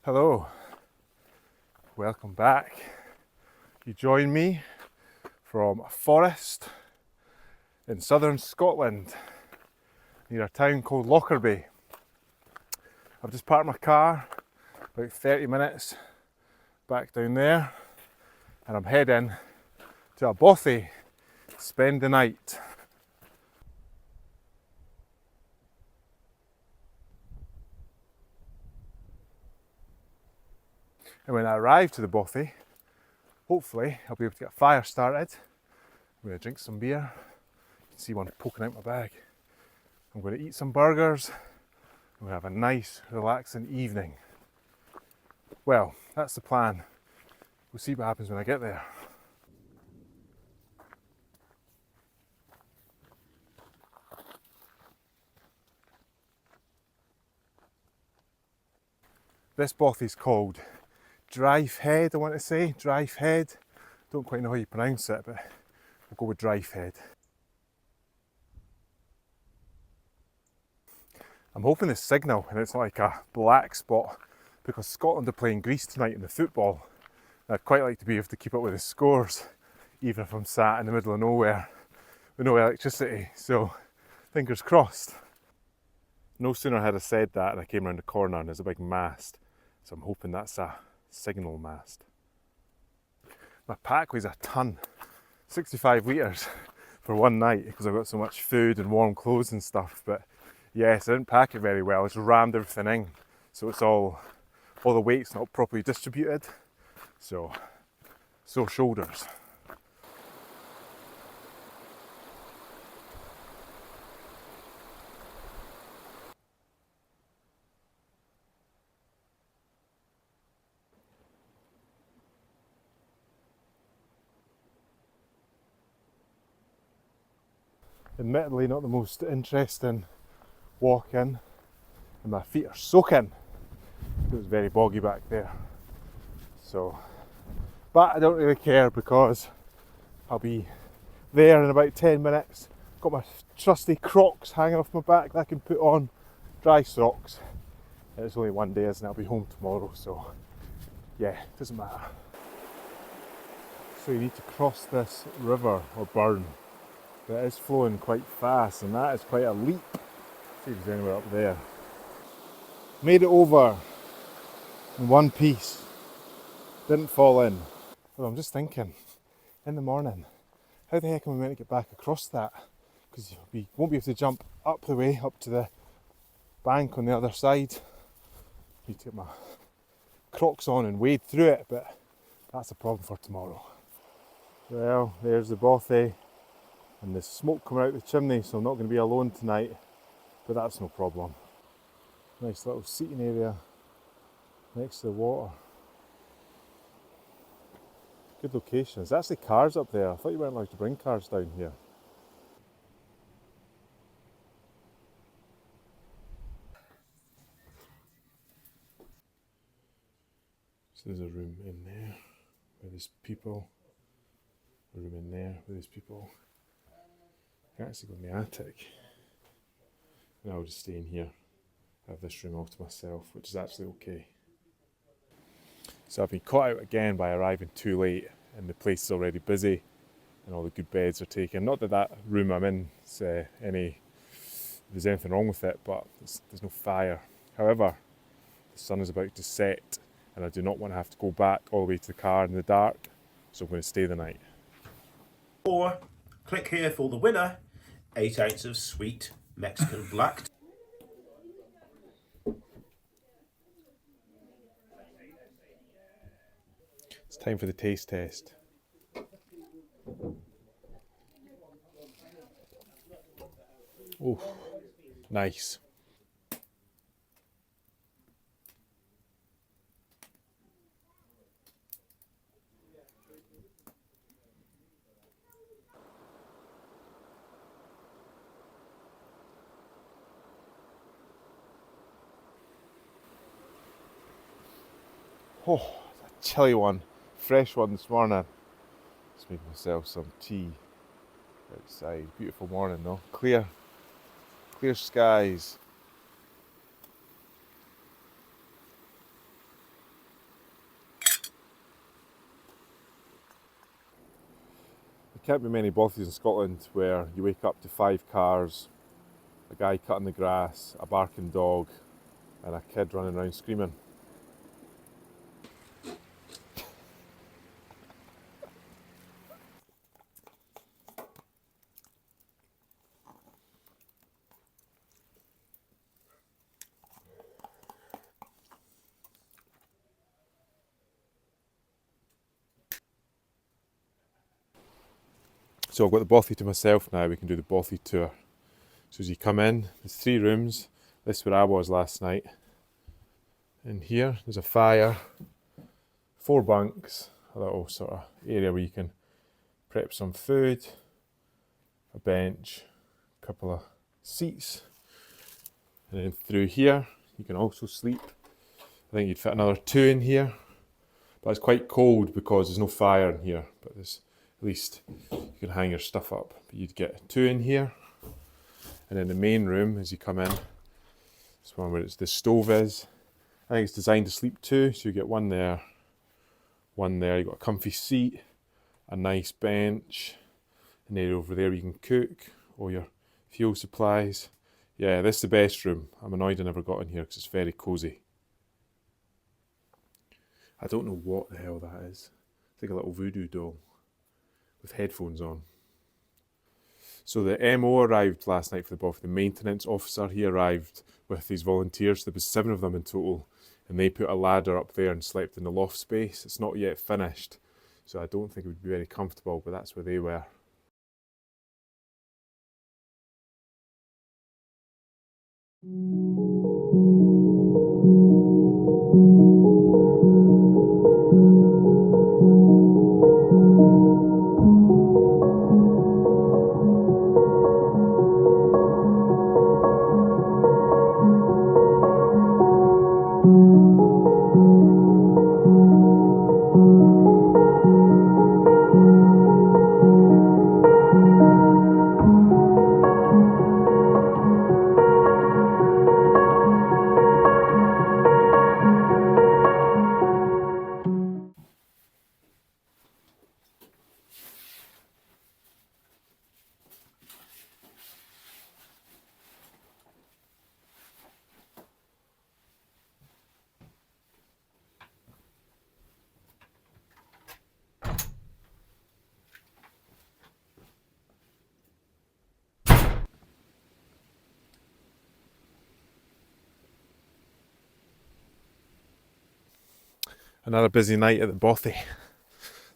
Hello, welcome back. You join me from a forest in southern Scotland near a town called Lockerbie. I've just parked my car about 30 minutes back down there and I'm heading to a Bothy to spend the night. And when I arrive to the Bothy, hopefully I'll be able to get a fire started. I'm going to drink some beer. You can see one poking out my bag. I'm going to eat some burgers. I'm going to have a nice, relaxing evening. Well, that's the plan. We'll see what happens when I get there. This Bothy is called Dreich Head, I want to say. Dreich Head. Don't quite know how you pronounce it, but we'll go with Dreich Head. I'm hoping the signal and it's not like a black spot because Scotland are playing Greece tonight in the football. I'd quite like to be able to keep up with the scores, even if I'm sat in the middle of nowhere with no electricity. So, fingers crossed. No sooner had I said that and I came around the corner and there's a big mast. So I'm hoping that's a signal mast. My pack weighs a ton, 65 litres for one night because I've got so much food and warm clothes and stuff. But yes, I didn't pack it very well. I just rammed everything in. So it's all the weight's not properly distributed. So, sore shoulders. Admittedly not the most interesting walk in, and my feet are soaking. It was very boggy back there. So, but I don't really care because I'll be there in about 10 minutes. Got my trusty Crocs hanging off my back that I can put on, dry socks. And it's only one day, isn't it? I'll be home tomorrow, so yeah, it doesn't matter. So you need to cross this river or burn that is flowing quite fast, and that is quite a leap. Let's see if there's anywhere up there. Made it over in one piece. Didn't fall in. Well, I'm just thinking, in the morning, how the heck am I meant to get back across that? Because we won't be able to jump up the way, up to the bank on the other side. Need to get my Crocs on and wade through it, but that's a problem for tomorrow. Well, there's the Bothy. And there's smoke coming out the chimney, so I'm not going to be alone tonight, but that's no problem. Nice little seating area next to the water. Good location. There's actually cars up there. I thought you weren't allowed to bring cars down here. So there's a room in there where there's people. A room in there where there's people. I can actually go in the attic. And I'll just stay in here. I have this room all to myself, which is actually okay. So I've been caught out again by arriving too late and the place is already busy and all the good beds are taken. Not that that room I'm in is there's anything wrong with it, but there's no fire. However, the sun is about to set and I do not want to have to go back all the way to the car in the dark, so I'm going to stay the night. Or click here for the winner, 8 ounces of sweet Mexican black. It's time for the taste test. Oh, nice. Oh, a chilly one, fresh one this morning. Just making myself some tea outside. Beautiful morning though, clear skies. can't be many bothies in Scotland where you wake up to 5 cars, a guy cutting the grass, a barking dog, and a kid running around screaming. So I've got the bothy to myself now, we can do the bothy tour. So as you come in, there's 3 rooms. This is where I was last night. In here, there's a fire, 4 bunks, a little sort of area where you can prep some food, a bench, a couple of seats. And then through here, you can also sleep. I think you'd fit another 2 in here. But it's quite cold because there's no fire in here. But there's at least you can hang your stuff up. But you'd get 2 in here. And then the main room, as you come in, this one where the stove is. I think it's designed to sleep 2, so you get 1 there, 1 there. You've got a comfy seat, a nice bench, an area over there where you can cook, all your fuel supplies. Yeah, this is the best room. I'm annoyed I never got in here because it's very cosy. I don't know what the hell that is. It's like a little voodoo doll with headphones on. So the MO arrived last night for the Bothy. The maintenance officer, he arrived with these volunteers. There was 7 of them in total, and they put a ladder up there and slept in the loft space. It's not yet finished, so I don't think it would be very comfortable, but that's where they were. Another busy night at the Bothy.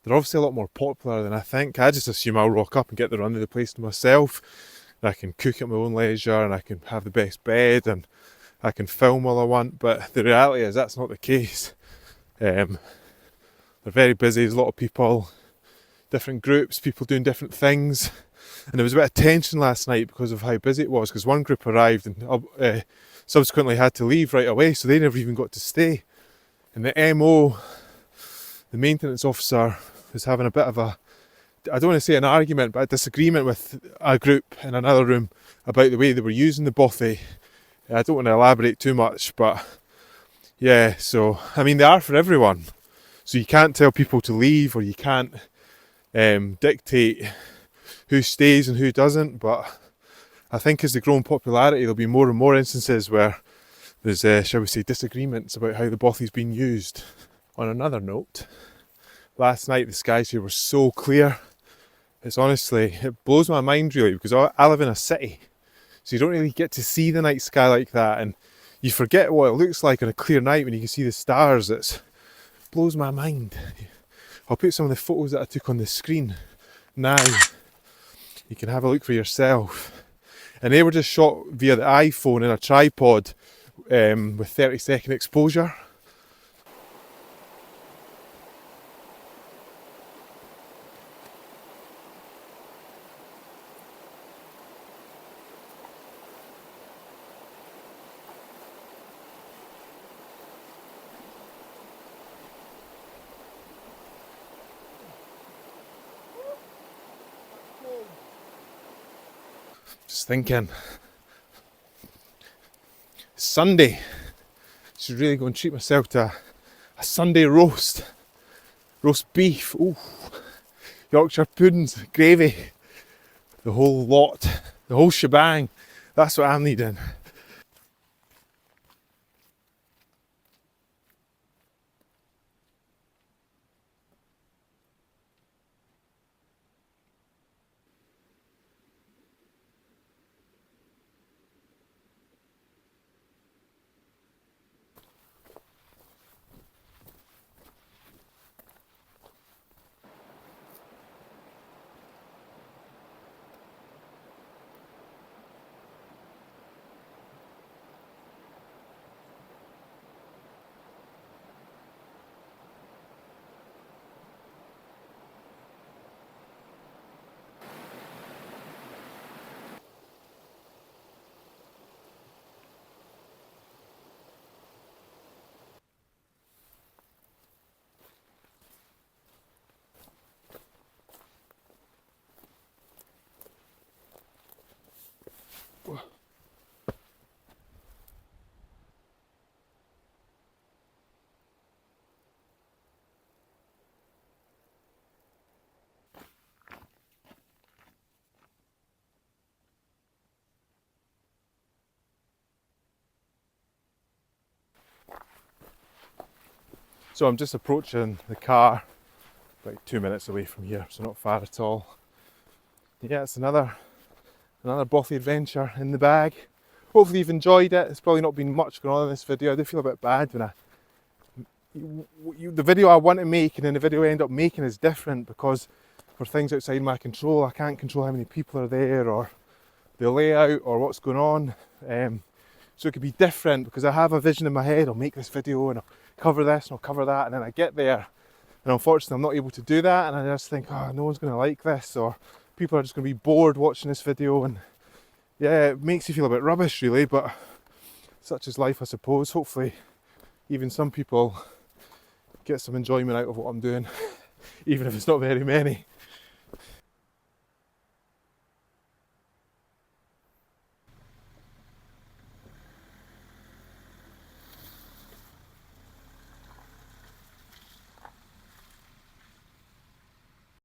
They're obviously a lot more popular than I think. I just assume I'll rock up and get the run of the place to myself. And I can cook at my own leisure and I can have the best bed and I can film all I want. But the reality is that's not the case. They're very busy, there's a lot of people, different groups, people doing different things. And there was a bit of tension last night because of how busy it was, because one group arrived and subsequently had to leave right away, so they never even got to stay. And the MO, the maintenance officer, was having a bit of a, I don't want to say an argument, but a disagreement with a group in another room about the way they were using the Bothy. I don't want to elaborate too much, but yeah, so, I mean, they are for everyone. So you can't tell people to leave, or you can't dictate who stays and who doesn't, but I think as they grow in popularity, there'll be more and more instances where there's, shall we say, disagreements about how the Bothy's been used. On another note, last night the skies here were so clear. It's honestly, it blows my mind really, because I live in a city, so you don't really get to see the night sky like that, and you forget what it looks like on a clear night when you can see the stars. It blows my mind. I'll put some of the photos that I took on the screen now. You can have a look for yourself. And they were just shot via the iPhone in a tripod with 30-second exposure. Just thinking, Sunday, should really go and treat myself to a Sunday roast beef. Ooh, you Yorkshire puddings, gravy, the whole lot, the whole shebang. That's what I'm needing. So I'm just approaching the car, like 2 minutes away from here, so not far at all. Yeah, it's another Bothy adventure in the bag. Hopefully you've enjoyed it. It's probably not been much going on in this video. I do feel a bit bad when the video I want to make and then the video I end up making is different, because for things outside my control, I can't control how many people are there or the layout or what's going on. So it could be different because I have a vision in my head. I'll make this video and I'll cover this and I'll cover that, and then I get there and unfortunately I'm not able to do that, and I just think, oh, no one's going to like this, or people are just going to be bored watching this video, and yeah, it makes you feel a bit rubbish really, but such is life, I suppose. Hopefully even some people get some enjoyment out of what I'm doing, even if it's not very many.